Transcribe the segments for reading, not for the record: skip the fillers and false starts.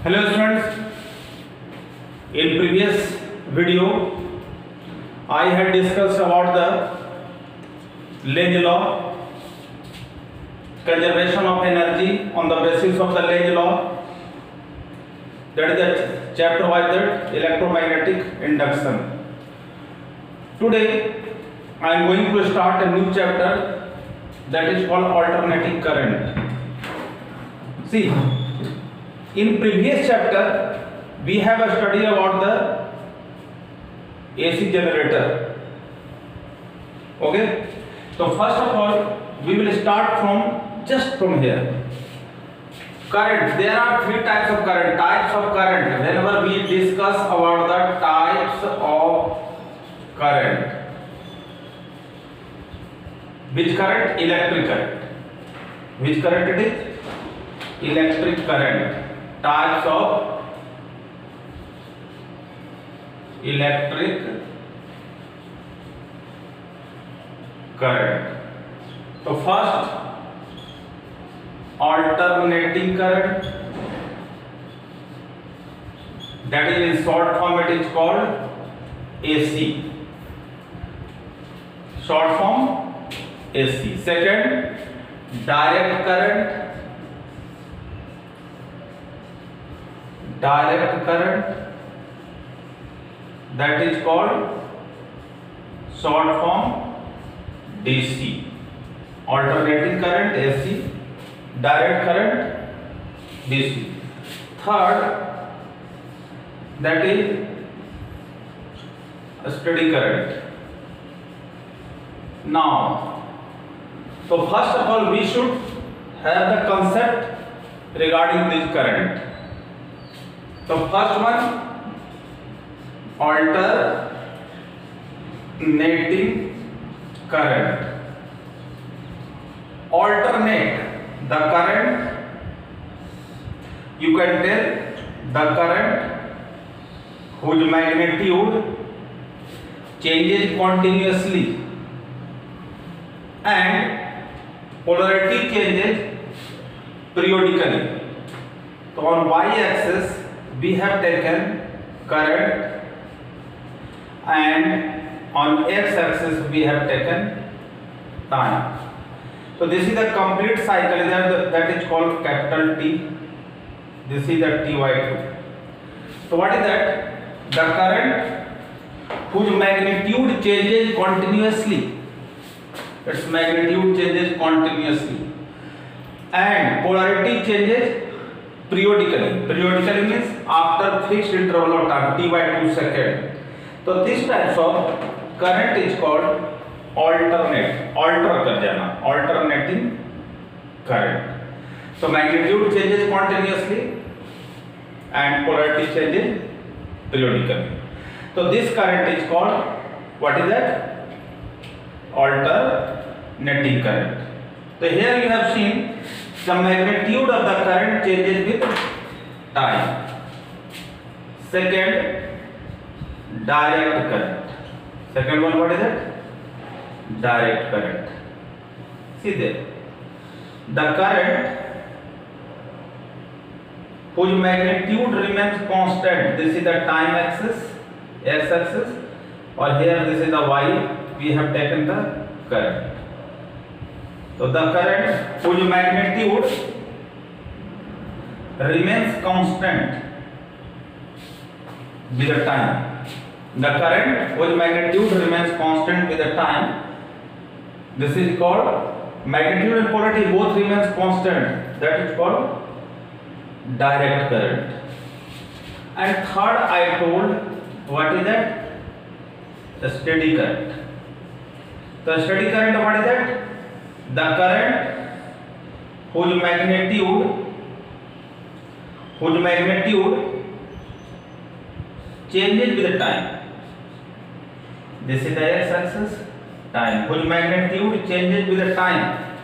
Hello students, in previous video I had discussed about the Lenz law, conservation of energy on the basis of the Lenz law, that is the chapter was that electromagnetic induction. Today I am going to start a new chapter that is called alternating current. See, in previous chapter we have a study about the AC generator. Okay, so first of all we will start from here. Current, there are three types of current. Whenever we discuss about the types of current, which current? Electric current. Which current it is? Electric current. Types of electric current. So first, alternating current, that is in short form it is called AC. Short form AC. Second, direct current. Direct current, that is called short form DC. Alternating current AC, direct current DC. Third, that is a steady current. Now, so first of all we should have the concept regarding this current. So first one, alternating current. Alternate the current, you can tell the current whose magnitude changes continuously and polarity changes periodically. So on y-axis we have taken current and on x-axis we have taken time. So this is the complete cycle that is called capital T. This is the T/2. So what is that? The current whose magnitude changes continuously. Its magnitude changes continuously and polarity changes periodically. Periodically means after fixed interval of time T/2 second. So this type of current is called alternating current. So magnitude changes continuously and polarity changes periodically. So this current is called, what is that? Alternating current. So here you have seen the magnitude of the current changes with time. Second, direct current. Second one, what is it? Direct current. See there, the current whose magnitude remains constant. This is the time axis, x axis, or here this is the y. We have taken the current. So the current whose magnitude remains constant with the time. The current whose magnitude remains constant with the time. This is called magnitude and polarity both remains constant. That is called direct current. And third, I told what is that? The steady current. The steady current, what is that? The current whose magnitude changes with the time. This is the x-axis, time. Whose magnitude changes with the time,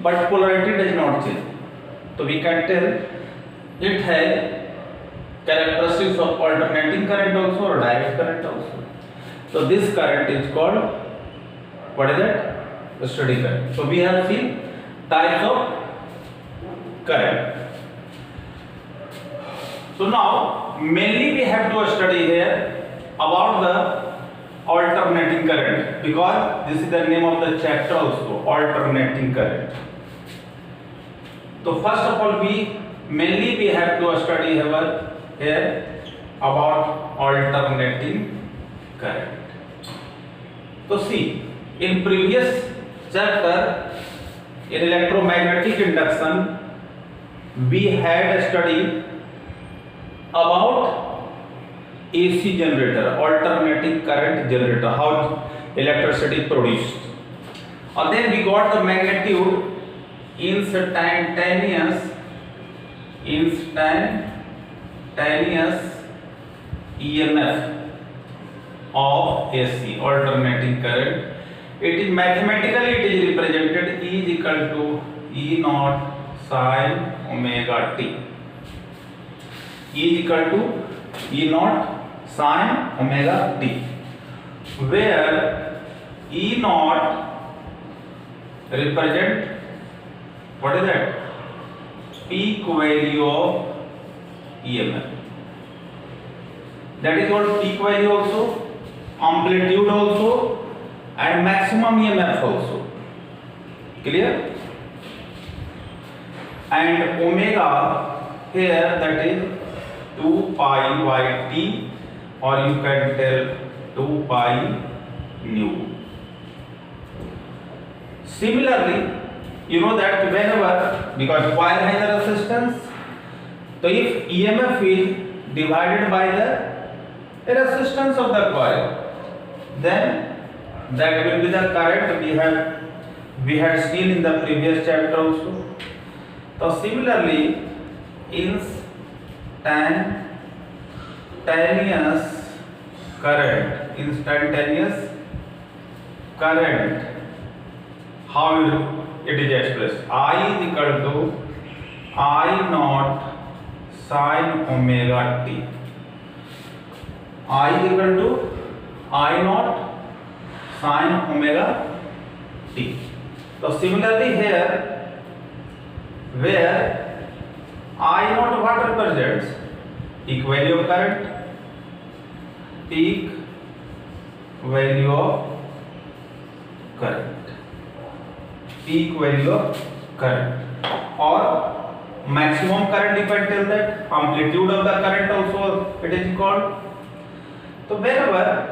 but polarity does not change. So we can tell it has characteristics of alternating current also or direct current also. So this current is called, what is that? The steady current. So we have seen types of current. So now mainly we have to study here about the alternating current, because this is the name of the chapter also, alternating current. So first of all we have to study here about alternating current. So see, in previous chapter in electromagnetic induction we had studied about AC generator, alternating current generator, how electricity produced. And then we got the magnitude instantaneous EMF of AC, alternating current. It is mathematically it is represented E is equal to E naught sin omega t. E is equal to E naught sin omega t, where E naught represent what is that? Peak value of EMF. That is called peak value also, amplitude also, and maximum EMF also. Clear? And omega here, that is 2 pi by t, or you can tell 2 pi nu. Similarly, you know that whenever, because coil has a resistance, so if EMF is divided by the resistance of the coil, then that will be the current we had seen in the previous chapter also. So similarly, instantaneous current, how it is expressed? I is equal to I naught sin omega t. I is equal to I naught sin omega t. So similarly here, where I naught what represents? Peak value of current, peak value of current, peak value of current, or maximum current, you can tell that, amplitude of the current also it is called. So whenever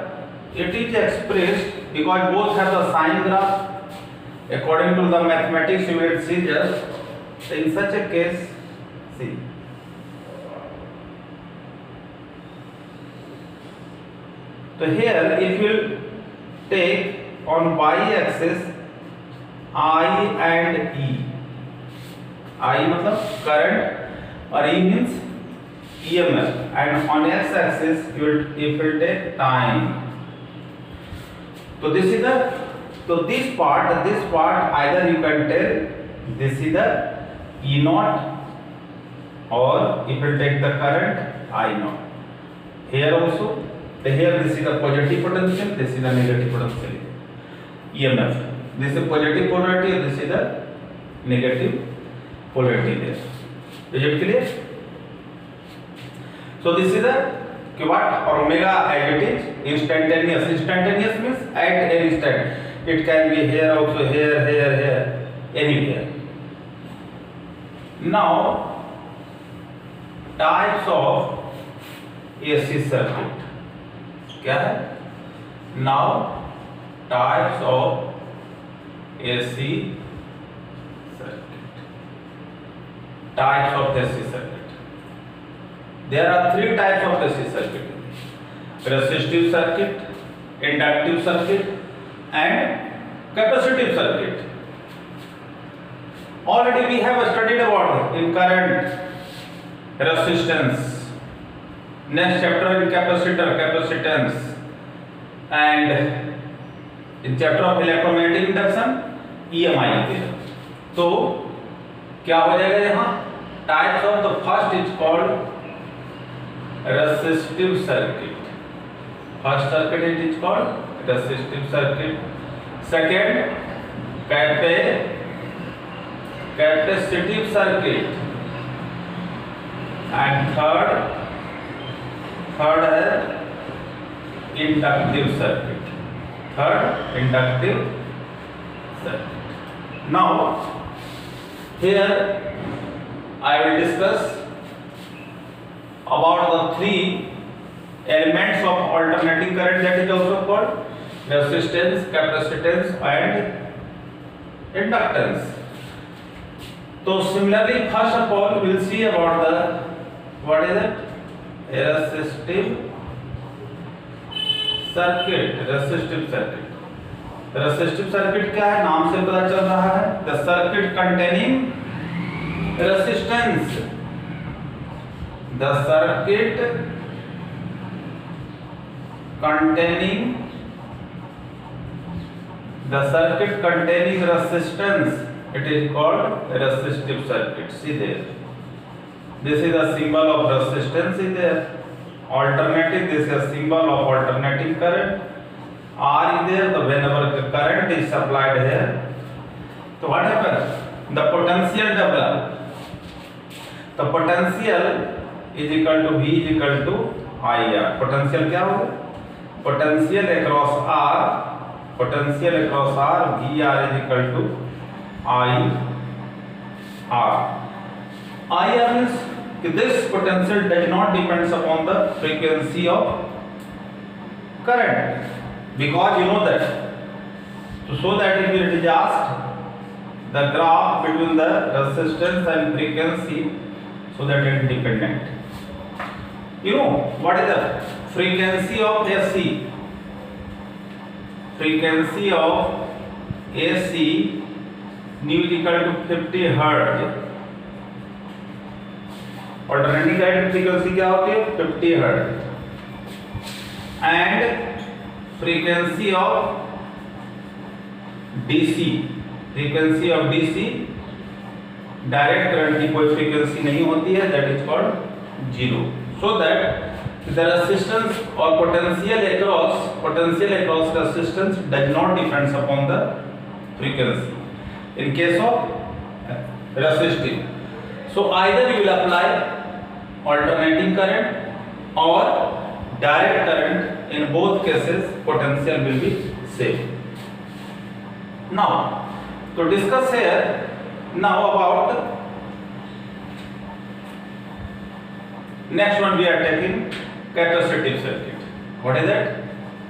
it is expressed, because both have the sign graph according to the mathematics, you will see just. So in such a case, see, so here if you take on y-axis I and E, I means current or E means EMF, and on x-axis if you take time. So this is this part either you can tell this is the E naught, or if you take the current I naught. Here also, here this is the positive potential, this is the negative potential EMF. This is positive polarity, this is the negative polarity there. Is it clear? So this is the what, or omega as it is instantaneous. Instantaneous means at any instant. It can be here also, here, anywhere. Now types of AC circuit. क्या है? Now types of AC circuit. Types of AC circuit. There are three types of AC circuit: resistive circuit, inductive circuit, and capacitive circuit. Already we have studied about in current, resistance. Next chapter in capacitor, capacitance, and in chapter of electromagnetic induction EMI there. तो क्या हो जाएगा यहाँ? Types of the first is called resistive circuit. First circuit it is called resistive circuit. Second, capacitive circuit. And third है inductive circuit, third inductive circuit. Now here I will discuss about the three elements of alternating current, that is also called resistance, capacitance and inductance. So similarly, first of all we will see about the what is it, resistive circuit। resistive circuit क्या है, नाम से पता चल रहा है, the circuit containing resistance, the circuit containing resistance, it is called resistive circuit। See there, this is a symbol of resistance is there, alternating, this is a symbol of alternating current, R is there, so whenever the current is supplied here, so what happens, the potential develop, the potential is equal to V is equal to IR। potential क्या होगा, potential across R VR is equal to IR means this potential does not depends upon the frequency of current, because you know that, so that if it is asked the graph between the resistance and frequency, so that it is dependent, you know what is the frequency of AC, frequency of AC nu is equal to 50 Hz, alternating current frequency क्या होती है, 50 Hz, and frequency of DC, direct current की कोई frequency नहीं होती है, that is called zero. So that the resistance और potential across resistance does not depends upon the frequency in case of resistive. So either you will apply alternating current or direct current, in both cases potential will be same। now to discuss here now about next one, we are taking capacitive circuit। what is that,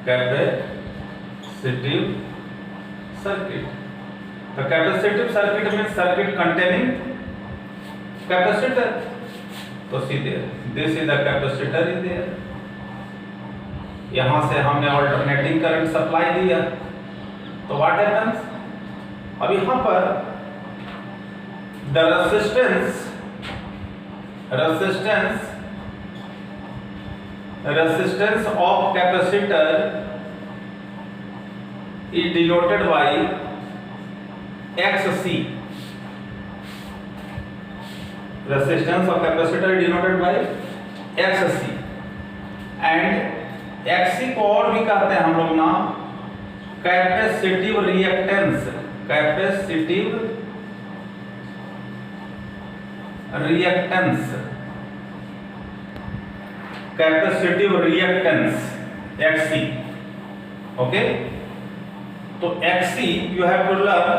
capacitive circuit। the capacitive circuit means circuit containing capacitor। तो see there, this is the capacitor is there, यहां से हमने alternating current supply दिया, तो what happens, अब यहां पर the resistance of capacitor is denoted by XC। resistance of capacitor denoted by XC, and XC को और भी कहते हैं हम लोग ना कैपेसिटिव रिएक्टेंस, XC। ओके, तो XC you have to learn,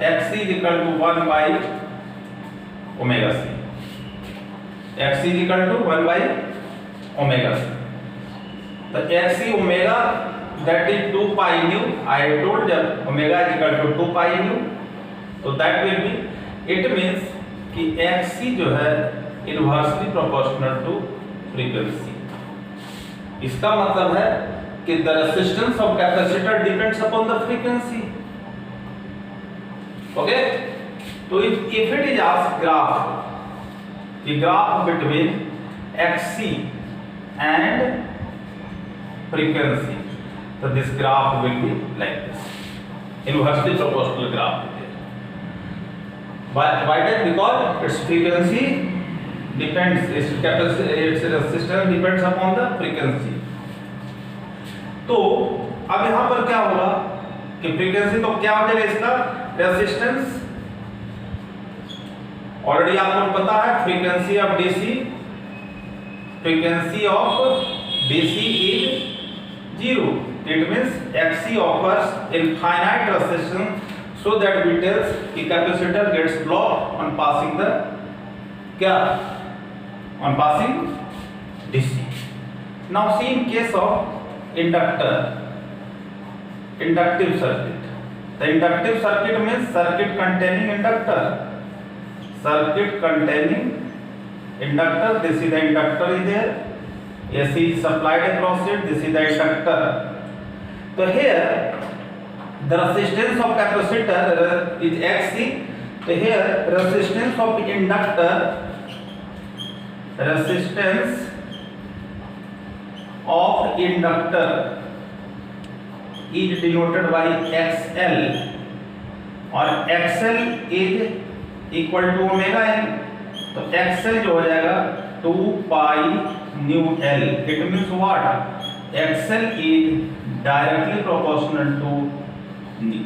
XC is equal to 1 by omega C, XC is equal to 1 by omega C। the XC omega, that is 2 pi nu, I told you omega is equal to 2 pi nu, so that will be, it means कि XC जो है inversely proportional to frequency। इसका मतलब है कि the resistance of capacitor depends upon the frequency। okay, तो if it is asked graph, the graph between XC and frequency, so this graph will be like this, inversely proportional graph। why that, because its frequency depends, its resistance depends upon the frequency। तो अब यहाँ पर क्या होगा कि frequency, तो क्या हो जाएगा इसका रेजिस्टेंस, ऑलरेडी आपको पता है frequency of DC frequency of DC is 0. It means Xc offers infinite resistance, so that we tells कि capacitor gets blocked on passing the क्या on passing DC. Now see in case of inductor, inductive circuit. The inductive circuit means circuit containing inductor. Circuit containing inductor. This is the inductor is there. AC is supplied across it. This is the inductor. So here the resistance of capacitor is Xc. So here resistance of inductor, resistance of inductor is denoted by XL, और XL is equal to omega n. तो XL जो हो जाएगा 2 pi nu L. It means what? XL is directly proportional to nu.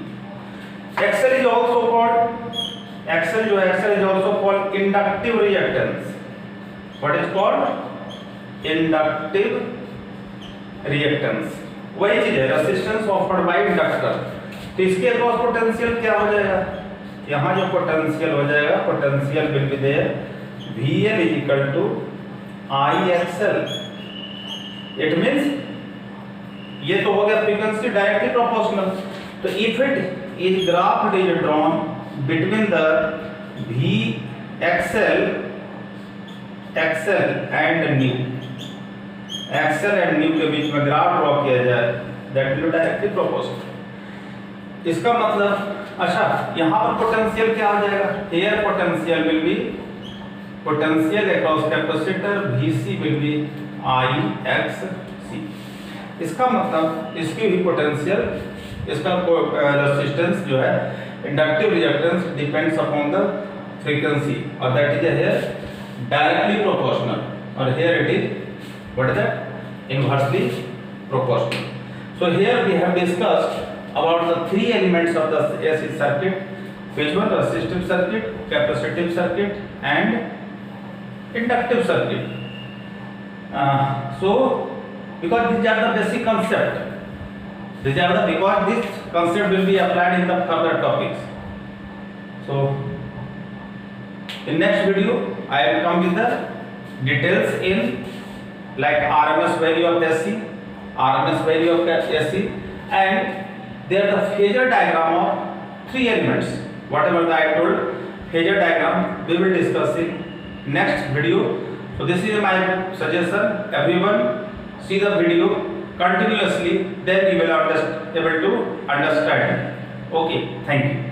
XL is also called, XL जो है XL is also called inductive reactance. What is called? Inductive reactance. वही चीज है resistance offered by inductor. तो इसके across potential क्या हो जाएगा? यहाँ जो पोटेंशियल हो जाएगा, potential will be there VL is equal to IXL. It means ये तो हो गया फ्रीक्वेंसी डायरेक्टली प्रोपोर्शनल. तो if it is graph is drawn between the VXL and nu, XL and nu के बीच में ग्राफ ड्रॉ किया जाए, दैट विल डायरेक्टली प्रोपोर्शनल. इसका मतलब अच्छा यहाँ पर पोटेंशियल क्या हो जाएगा? Here potential will B potential across capacitor VC will be IXC. इसका मतलब इसकी भी पोटेंशियल, इसका रेजिस्टेंस जो है inductive reactance depends upon the frequency, और that is here directly proportional, और here it is what is that? Inversely proportional. So here we have discussed about the three elements of the AC circuit, which were resistive circuit, capacitive circuit and inductive circuit. So because these are the basic concept, because this concept will be applied in the further topics. So in next video I will come with the details in like RMS value of AC, RMS value of AC, and there the phasor diagram of three elements. Whatever that I told, phasor diagram we will discuss in next video. So this is my suggestion. Everyone see the video continuously, then you will able to understand. Okay, thank you.